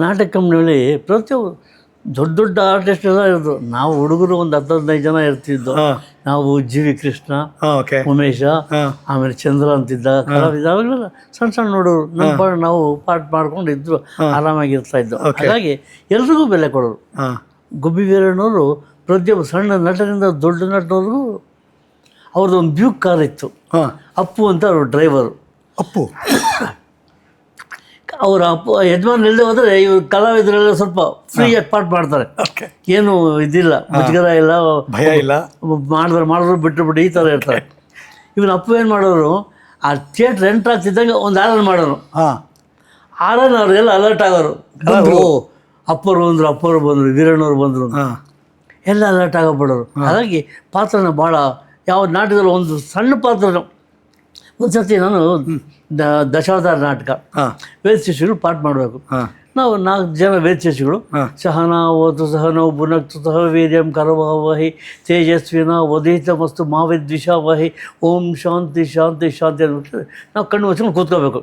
ನಾಟಕ ಕಂಪ್ನಿಯಲ್ಲಿ ಪ್ರತಿಯೊಬ್ಬರು ದೊಡ್ಡ ದೊಡ್ಡ ಆರ್ಟಿಸ್ಟ್ ಎಲ್ಲ ಇರೋದು. ನಾವು ಹುಡುಗರು ಒಂದು 10-15 ಜನ ಇರ್ತಿದ್ದು. ನಾವು ಜಿ ವಿ ಕೃಷ್ಣ, ಉಮೇಶ, ಆಮೇಲೆ ಚಂದ್ರ ಅಂತಿದ್ದ ಕಲಾವಿದ, ಅವಾಗಲೆಲ್ಲ ಸಣ್ಣ ಸಣ್ಣ ನೋಡೋರು. ನಾವು ಪಾಠ ಮಾಡ್ಕೊಂಡು ಇದ್ರು, ಆರಾಮಾಗಿರ್ತಾ ಇದ್ದು. ಹಾಗಾಗಿ ಎಲ್ರಿಗೂ ಬೆಲೆ ಕೊಡೋರು. ಗುಬ್ಬಿ ವೀರಣ್ಣವರು ಪ್ರತಿಯೊಬ್ಬ ಸಣ್ಣ ನಟರಿಂದ ದೊಡ್ಡ ನಟನವ್ರಿಗೂ ಅವ್ರದ್ದು ಒಂದು ಬ್ಯೂಕ್ ಕಾರ್ ಇತ್ತು. ಅಪ್ಪು ಅಂತ ಅವರು ಡ್ರೈವರು. ಅಪ್ಪು ಅವರ ಅಪ್ಪ ಯಜಮಾನ್ ಇಲ್ಲದೆ ಹೋದರೆ ಇವ್ರು ಕಲಾವಿದರೆಲ್ಲ ಸ್ವಲ್ಪ ಫ್ರೀಯಾಗಿ ಪಾಠ ಮಾಡ್ತಾರೆ. ಏನು ಇದಿಲ್ಲ, ಮುಜುಗರ ಇಲ್ಲ, ಭಯ ಇಲ್ಲ. ಮಾಡಿದ್ರು ಬಿಟ್ಟು ಈ ಥರ ಇರ್ತಾರೆ. ಇವನ ಅಪ್ಪ ಏನು ಮಾಡೋರು, ಆ ಥಿಯೇಟ್ರ್ ಎಂಟ್ರ್ ಆಗ್ತಿದ್ದಂಗೆ ಒಂದು ಆರನ್ ಮಾಡೋರು. ಆರನ್ ಅವರೆಲ್ಲ ಅಲರ್ಟ್ ಆಗೋರು. ಓ ಅಪ್ಪರು ಬಂದರು, ವೀರಣ್ಣವ್ರು ಬಂದರು, ಎಲ್ಲ ಅಲರ್ಟ್ ಆಗೋಗ್ಬಿಡೋರು. ಹಾಗಾಗಿ ಪಾತ್ರನ ಭಾಳ ಯಾವ ನಾಟಕದಲ್ಲಿ ಒಂದು ಸಣ್ಣ ಪಾತ್ರನ ಒಂದು ಸರ್ತಿ ನಾನು ದಶಾವತಾರ ನಾಟಕ ವೇದ ಶಿಷ್ಯಗಳು ಪಾಠ ಮಾಡಬೇಕು. ನಾವು 4 ಜನ ವೇದ ಶಿಷ್ಯಗಳು. ಸಹನಾವತು ಸಹನೋ ಭುನಕ್ತು ಸಹ ವೀರ್ಯಂ ಕರವಹಿ ತೇಜಸ್ವಿನ ವಧಿತಮಸ್ತು ಮಾವಿದ್ವಿಷಾವಹಿ ಓಂ ಶಾಂತಿ ಶಾಂತಿ ಶಾಂತಿ ಅಂದ್ಬಿಟ್ಟು ನಾವು ಕಣ್ಣು ಮುಚ್ಕೊಂಡು ಕೂತ್ಕೋಬೇಕು.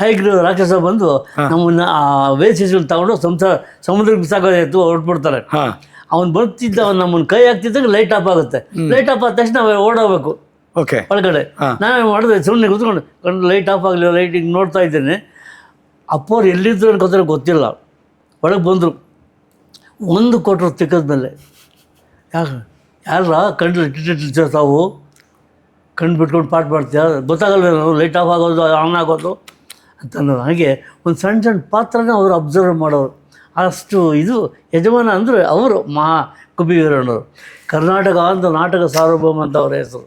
ಹೈಗ್ರೀವ ರಾಕ್ಷಸ ಬಂದು ನಮ್ಮನ್ನ ಆ ವೇದ ಶಿಷ್ಯಗಳು ತಗೊಂಡು ಸಮುದ್ರಕ್ಕೆ ಬಿಸಾಕೋದಾಯ್ತು ಹೊರಟ್ಬಿಡ್ತಾರೆ. ಅವ್ನು ಬರ್ತಿದ್ದ, ಅವ್ನು ನಮ್ಮನ್ನು ಕೈ ಹಾಕ್ತಿದ್ದಾಗ ಲೈಟ್ ಆಫ್ ಆಗುತ್ತೆ. ಲೈಟ್ ಆಫ್ ಆದ ತಕ್ಷಣ ಓಡೋಗ್ಬೇಕು ಒಳಗಡೆ. ನಾವೇನು ಮಾಡಿದ್ರೆ ಸುಮ್ಮನೆ ಕೂತ್ಕೊಂಡು ಲೈಟ್ ಆಫ್ ಆಗಲಿ, ಲೈಟಿಗೆ ನೋಡ್ತಾ ಇದ್ದೇನೆ. ಅಪ್ಪವ್ರು ಎಲ್ಲಿದ್ರು ಅನ್ಕೋತಾರೆ ಗೊತ್ತಿಲ್ಲ. ಒಳಗೆ ಬಂದರು, ಒಂದು ಕೊಟ್ಟರು ತಿಕ್ಕದ ಮೇಲೆ. ಯಾರ ಕಂಡು ತಾವು ಕಣ್ಣು ಬಿಟ್ಕೊಂಡು ಪಾಠ ಮಾಡ್ತೀಯ, ಗೊತ್ತಾಗಲ್ವೇ ನಾವು ಲೈಟ್ ಆಫ್ ಆಗೋದು ಆನ್ ಆಗೋದು ಅಂತಂದ್ರೆ. ಹಾಗೆ ಒಂದು ಸಣ್ಣ ಸಣ್ಣ ಪಾತ್ರನ ಅವರು ಅಬ್ಸರ್ವ್ ಮಾಡೋರು. ಅಷ್ಟು ಇದು ಯಜಮಾನ ಅಂದರೆ ಅವರು ಗುಬ್ಬಿ ವೀರಣ್ಣವರು. ಕರ್ನಾಟಕ ಅಂತ ನಾಟಕ ಸಾರ್ವಭೌಮ ಅಂತ ಅವರ ಹೆಸರು.